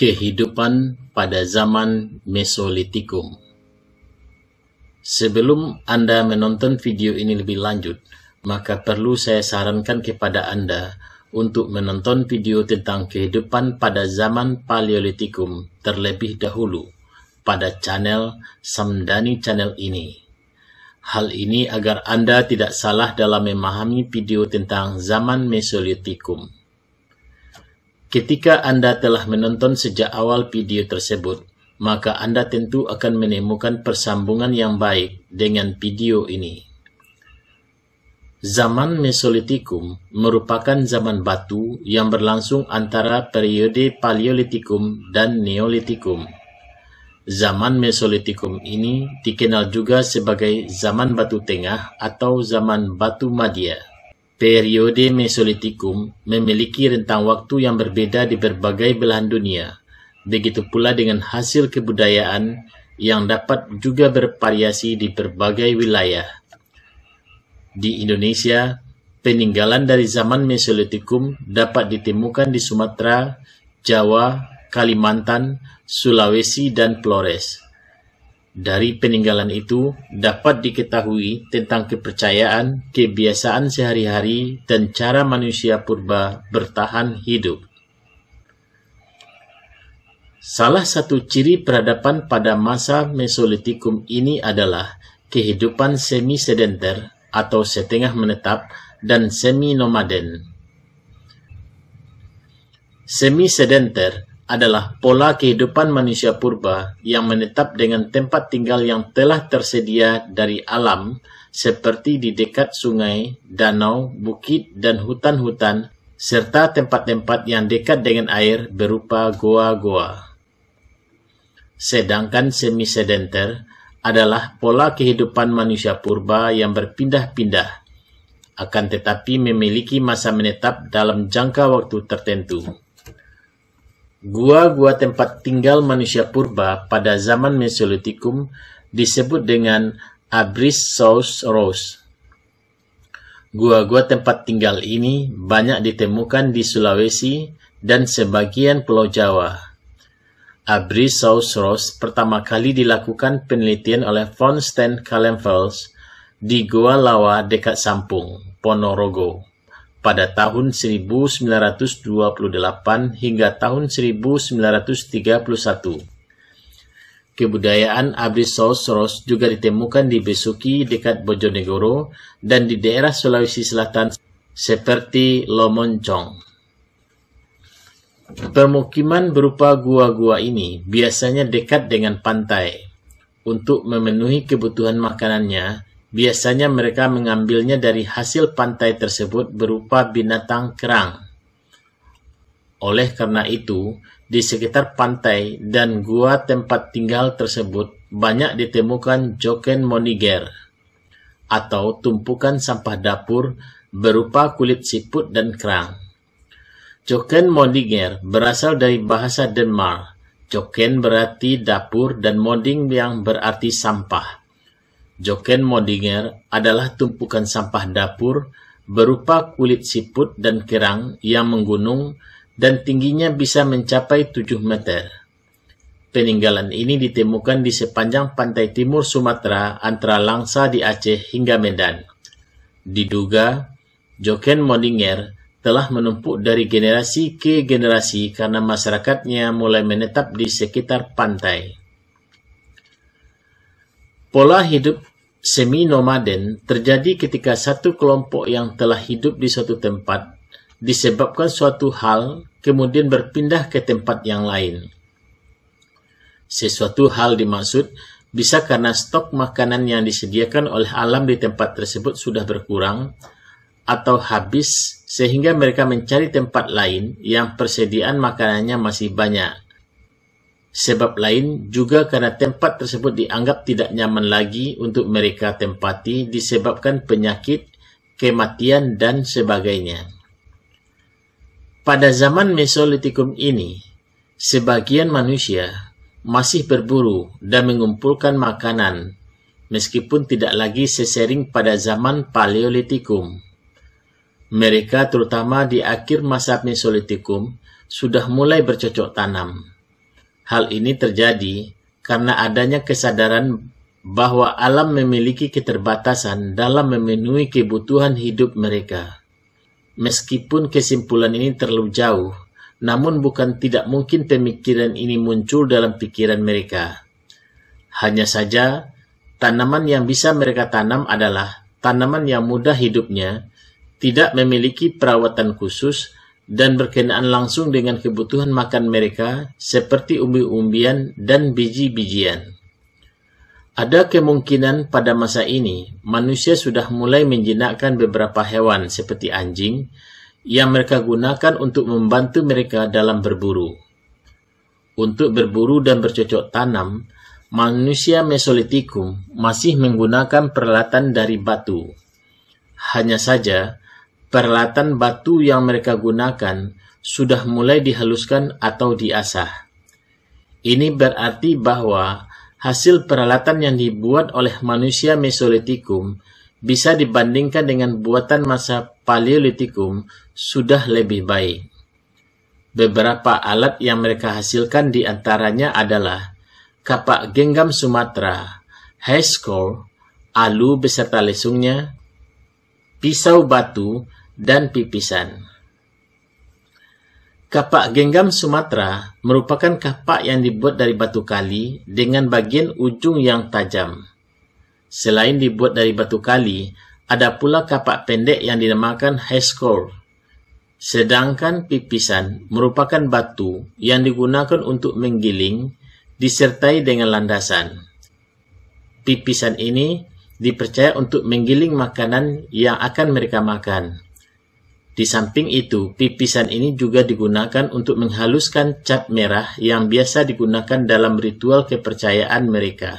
Kehidupan pada zaman Mesolitikum. Sebelum Anda menonton video ini lebih lanjut, maka perlu saya sarankan kepada Anda untuk menonton video tentang kehidupan pada zaman Paleolitikum terlebih dahulu pada channel Samdani Channel ini. Hal ini agar Anda tidak salah dalam memahami video tentang zaman Mesolitikum. Ketika Anda telah menonton sejak awal video tersebut, maka Anda tentu akan menemukan persambungan yang baik dengan video ini. Zaman Mesolitikum merupakan zaman batu yang berlangsung antara periode Paleolitikum dan Neolitikum. Zaman Mesolitikum ini dikenal juga sebagai zaman batu tengah atau zaman batu madya. Periode Mesolitikum memiliki rentang waktu yang berbeda di berbagai belahan dunia. Begitu pula dengan hasil kebudayaan yang dapat juga bervariasi di berbagai wilayah. Di Indonesia, peninggalan dari zaman Mesolitikum dapat ditemukan di Sumatera, Jawa, Kalimantan, Sulawesi, dan Flores. Dari peninggalan itu dapat diketahui tentang kepercayaan, kebiasaan sehari-hari, dan cara manusia purba bertahan hidup. Salah satu ciri peradaban pada masa Mesolitikum ini adalah kehidupan semi-sedenter atau setengah menetap dan semi-nomaden. Semi-sedenter adalah pola kehidupan manusia purba yang menetap dengan tempat tinggal yang telah tersedia dari alam seperti di dekat sungai, danau, bukit, dan hutan-hutan, serta tempat-tempat yang dekat dengan air berupa goa-goa. Sedangkan semi-sedenter adalah pola kehidupan manusia purba yang berpindah-pindah, akan tetapi memiliki masa menetap dalam jangka waktu tertentu. Gua-gua tempat tinggal manusia purba pada zaman Mesolitikum disebut dengan Abrissouros. Gua-gua tempat tinggal ini banyak ditemukan di Sulawesi dan sebagian Pulau Jawa. Abrissouros pertama kali dilakukan penelitian oleh von Steenkalenfels di Goa Lawa dekat Sampung, Ponorogo, pada tahun 1928 hingga tahun 1931. Kebudayaan Abrissouros juga ditemukan di Besuki dekat Bojonegoro dan di daerah Sulawesi Selatan seperti Lomoncong. Permukiman berupa gua-gua ini biasanya dekat dengan pantai. Untuk memenuhi kebutuhan makanannya, biasanya mereka mengambilnya dari hasil pantai tersebut berupa binatang kerang. Oleh karena itu, di sekitar pantai dan gua tempat tinggal tersebut banyak ditemukan joken moniger atau tumpukan sampah dapur berupa kulit siput dan kerang. Joken moniger berasal dari bahasa Denmark. Joken berarti dapur dan moding yang berarti sampah. Joken moniger adalah tumpukan sampah dapur berupa kulit siput dan kerang yang menggunung dan tingginya bisa mencapai 7 meter. Peninggalan ini ditemukan di sepanjang pantai timur Sumatera antara Langsa di Aceh hingga Medan. Diduga, joken moniger telah menumpuk dari generasi ke generasi karena masyarakatnya mulai menetap di sekitar pantai. Pola hidup semi-nomaden terjadi ketika satu kelompok yang telah hidup di suatu tempat disebabkan suatu hal kemudian berpindah ke tempat yang lain. Sesuatu hal dimaksud bisa karena stok makanan yang disediakan oleh alam di tempat tersebut sudah berkurang atau habis sehingga mereka mencari tempat lain yang persediaan makanannya masih banyak. Sebab lain juga karena tempat tersebut dianggap tidak nyaman lagi untuk mereka tempati disebabkan penyakit, kematian, dan sebagainya. Pada zaman Mesolitikum ini, sebagian manusia masih berburu dan mengumpulkan makanan, meskipun tidak lagi sesering pada zaman Paleolitikum. Mereka terutama di akhir masa Mesolitikum sudah mulai bercocok tanam. Hal ini terjadi karena adanya kesadaran bahwa alam memiliki keterbatasan dalam memenuhi kebutuhan hidup mereka. Meskipun kesimpulan ini terlalu jauh, namun bukan tidak mungkin pemikiran ini muncul dalam pikiran mereka. Hanya saja, tanaman yang bisa mereka tanam adalah tanaman yang mudah hidupnya, tidak memiliki perawatan khusus, dan berkenaan langsung dengan kebutuhan makan mereka seperti umbi-umbian dan biji-bijian. Ada kemungkinan pada masa ini, manusia sudah mulai menjinakkan beberapa hewan seperti anjing yang mereka gunakan untuk membantu mereka dalam berburu. Untuk berburu dan bercocok tanam, manusia Mesolitikum masih menggunakan peralatan dari batu. Hanya saja, peralatan batu yang mereka gunakan sudah mulai dihaluskan atau diasah. Ini berarti bahwa hasil peralatan yang dibuat oleh manusia Mesolitikum bisa dibandingkan dengan buatan masa Paleolitikum sudah lebih baik. Beberapa alat yang mereka hasilkan diantaranya adalah kapak genggam Sumatera, hairsaw, alu beserta lesungnya, pisau batu, dan pipisan. Kapak genggam Sumatera merupakan kapak yang dibuat dari batu kali dengan bagian ujung yang tajam. Selain dibuat dari batu kali, ada pula kapak pendek yang dinamakan hairsaw. Sedangkan pipisan merupakan batu yang digunakan untuk menggiling disertai dengan landasan. Pipisan ini dipercaya untuk menggiling makanan yang akan mereka makan. Di samping itu, pipisan ini juga digunakan untuk menghaluskan cat merah yang biasa digunakan dalam ritual kepercayaan mereka.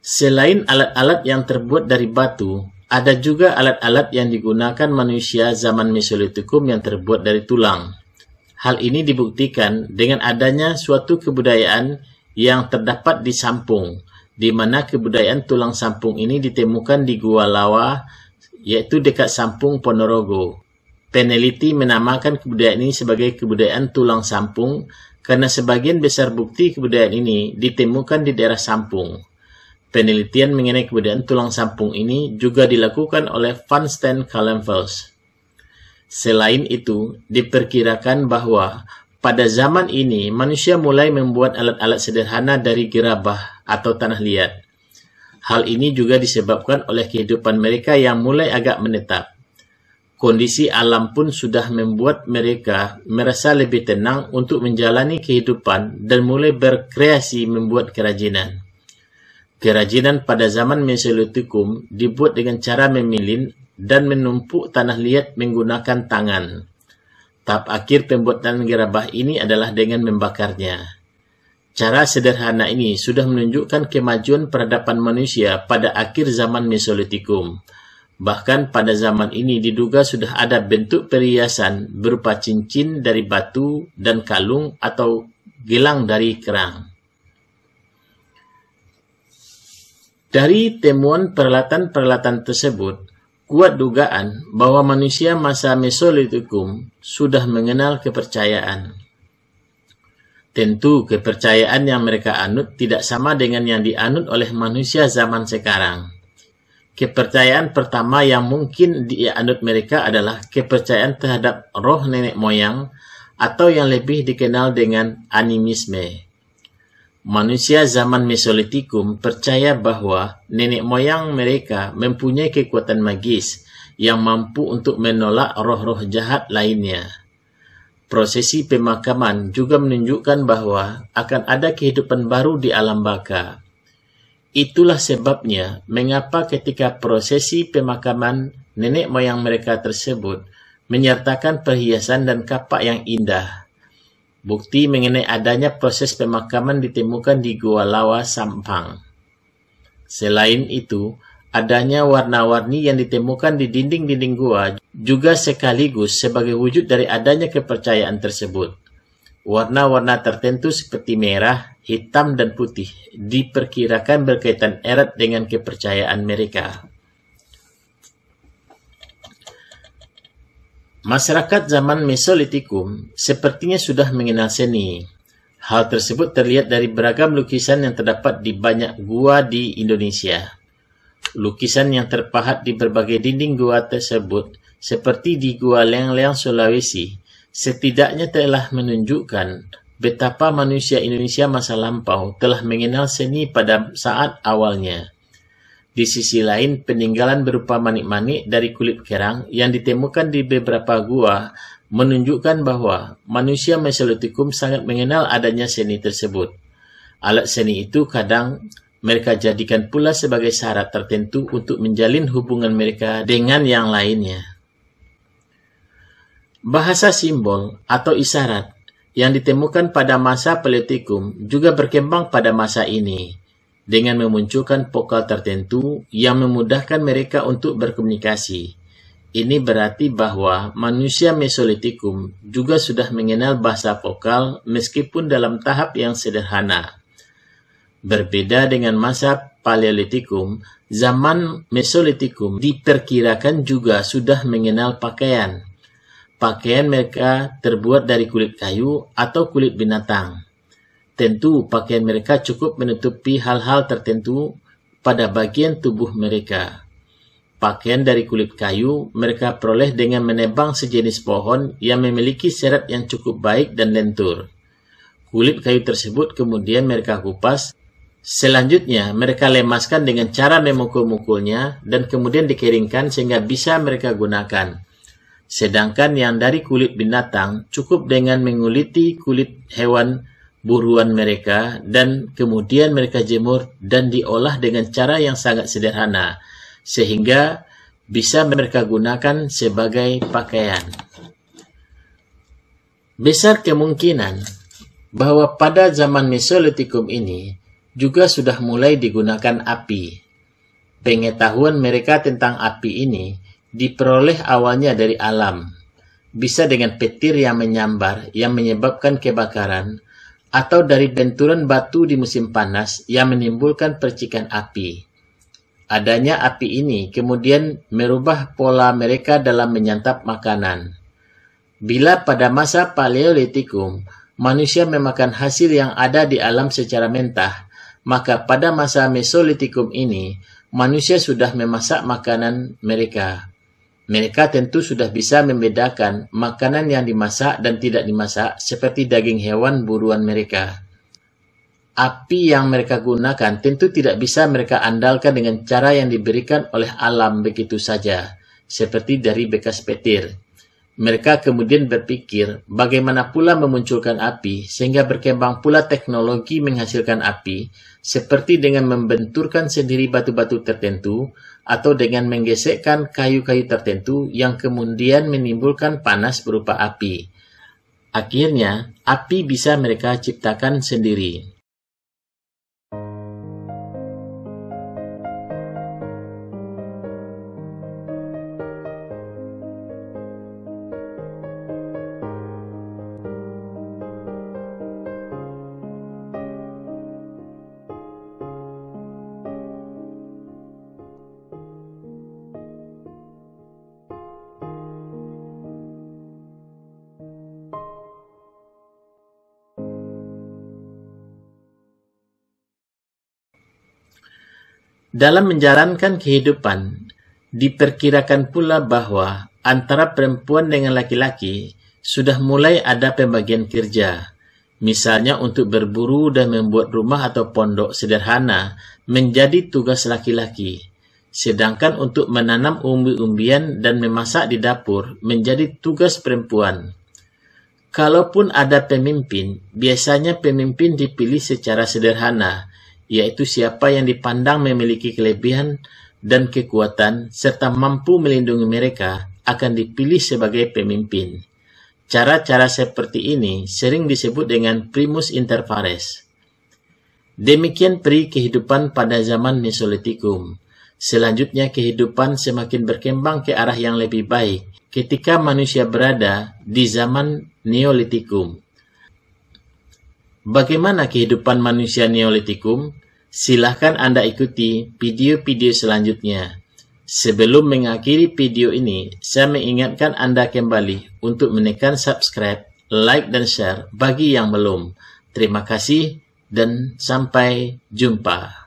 Selain alat-alat yang terbuat dari batu, ada juga alat-alat yang digunakan manusia zaman Mesolitikum yang terbuat dari tulang. Hal ini dibuktikan dengan adanya suatu kebudayaan yang terdapat di Sampung, di mana kebudayaan tulang sampung ini ditemukan di Gua Lawa, yaitu dekat Sampung, Ponorogo. Peneliti menamakan kebudayaan ini sebagai kebudayaan tulang sampung karena sebagian besar bukti kebudayaan ini ditemukan di daerah Sampung. Penelitian mengenai kebudayaan tulang sampung ini juga dilakukan oleh Van Steen Kallenfels. Selain itu, diperkirakan bahwa pada zaman ini manusia mulai membuat alat-alat sederhana dari gerabah atau tanah liat. Hal ini juga disebabkan oleh kehidupan mereka yang mulai agak menetap. Kondisi alam pun sudah membuat mereka merasa lebih tenang untuk menjalani kehidupan dan mulai berkreasi membuat kerajinan. Kerajinan pada zaman Mesolitikum dibuat dengan cara memilin dan menumpuk tanah liat menggunakan tangan. Tahap akhir pembuatan gerabah ini adalah dengan membakarnya. Cara sederhana ini sudah menunjukkan kemajuan peradaban manusia pada akhir zaman Mesolitikum. Bahkan pada zaman ini diduga sudah ada bentuk perhiasan berupa cincin dari batu dan kalung atau gelang dari kerang. Dari temuan peralatan-peralatan tersebut, kuat dugaan bahwa manusia masa Mesolitikum sudah mengenal kepercayaan. Tentu, kepercayaan yang mereka anut tidak sama dengan yang dianut oleh manusia zaman sekarang. Kepercayaan pertama yang mungkin dianut mereka adalah kepercayaan terhadap roh nenek moyang atau yang lebih dikenal dengan animisme. Manusia zaman Mesolitikum percaya bahwa nenek moyang mereka mempunyai kekuatan magis yang mampu untuk menolak roh-roh jahat lainnya. Prosesi pemakaman juga menunjukkan bahwa akan ada kehidupan baru di alam baka. Itulah sebabnya mengapa ketika prosesi pemakaman nenek moyang mereka tersebut menyertakan perhiasan dan kapak yang indah. Bukti mengenai adanya proses pemakaman ditemukan di Gua Lawa, Sampang. Selain itu, adanya warna-warni yang ditemukan di dinding-dinding gua juga sekaligus sebagai wujud dari adanya kepercayaan tersebut. Warna-warna tertentu seperti merah, hitam, dan putih diperkirakan berkaitan erat dengan kepercayaan mereka. Masyarakat zaman Mesolitikum sepertinya sudah mengenal seni. Hal tersebut terlihat dari beragam lukisan yang terdapat di banyak gua di Indonesia. Lukisan yang terpahat di berbagai dinding gua tersebut, seperti di Gua Leang-Leang, Sulawesi, setidaknya telah menunjukkan betapa manusia Indonesia masa lampau telah mengenal seni pada saat awalnya. Di sisi lain, peninggalan berupa manik-manik dari kulit kerang yang ditemukan di beberapa gua menunjukkan bahwa manusia Mesolitikum sangat mengenal adanya seni tersebut. Alat seni itu kadang mereka jadikan pula sebagai syarat tertentu untuk menjalin hubungan mereka dengan yang lainnya. Bahasa simbol atau isyarat yang ditemukan pada masa Paleolitikum juga berkembang pada masa ini, dengan memunculkan vokal tertentu yang memudahkan mereka untuk berkomunikasi. Ini berarti bahwa manusia Mesolitikum juga sudah mengenal bahasa vokal meskipun dalam tahap yang sederhana. Berbeda dengan masa Paleolitikum, zaman Mesolitikum diperkirakan juga sudah mengenal pakaian. Pakaian mereka terbuat dari kulit kayu atau kulit binatang. Tentu pakaian mereka cukup menutupi hal-hal tertentu pada bagian tubuh mereka. Pakaian dari kulit kayu mereka peroleh dengan menebang sejenis pohon yang memiliki serat yang cukup baik dan lentur. Kulit kayu tersebut kemudian mereka kupas. Selanjutnya mereka lemaskan dengan cara memukul-mukulnya dan kemudian dikeringkan sehingga bisa mereka gunakan. Sedangkan yang dari kulit binatang cukup dengan menguliti kulit hewan buruan mereka dan kemudian mereka jemur dan diolah dengan cara yang sangat sederhana sehingga bisa mereka gunakan sebagai pakaian. Besar kemungkinan bahwa pada zaman Mesolitikum ini juga sudah mulai digunakan api. Pengetahuan mereka tentang api ini diperoleh awalnya dari alam, bisa dengan petir yang menyambar yang menyebabkan kebakaran, atau dari benturan batu di musim panas yang menimbulkan percikan api. Adanya api ini kemudian merubah pola mereka dalam menyantap makanan. Bila pada masa Paleolitikum manusia memakan hasil yang ada di alam secara mentah, maka pada masa Mesolitikum ini manusia sudah memasak makanan mereka. Mereka tentu sudah bisa membedakan makanan yang dimasak dan tidak dimasak seperti daging hewan buruan mereka. Api yang mereka gunakan tentu tidak bisa mereka andalkan dengan cara yang diberikan oleh alam begitu saja, seperti dari bekas petir. Mereka kemudian berpikir bagaimana pula memunculkan api sehingga berkembang pula teknologi menghasilkan api, seperti dengan membenturkan sendiri batu-batu tertentu atau dengan menggesekkan kayu-kayu tertentu yang kemudian menimbulkan panas berupa api. Akhirnya, api bisa mereka ciptakan sendiri. Dalam menjalankan kehidupan, diperkirakan pula bahwa antara perempuan dengan laki-laki sudah mulai ada pembagian kerja. Misalnya untuk berburu dan membuat rumah atau pondok sederhana menjadi tugas laki-laki. Sedangkan untuk menanam umbi-umbian dan memasak di dapur menjadi tugas perempuan. Kalaupun ada pemimpin, biasanya pemimpin dipilih secara sederhana, yaitu siapa yang dipandang memiliki kelebihan dan kekuatan serta mampu melindungi mereka akan dipilih sebagai pemimpin. Cara-cara seperti ini sering disebut dengan primus inter pares. Demikian peri kehidupan pada zaman Mesolitikum. Selanjutnya kehidupan semakin berkembang ke arah yang lebih baik ketika manusia berada di zaman Neolitikum. Bagaimana kehidupan manusia Neolitikum? Silahkan Anda ikuti video-video selanjutnya. Sebelum mengakhiri video ini, saya mengingatkan Anda kembali untuk menekan subscribe, like, dan share bagi yang belum. Terima kasih dan sampai jumpa.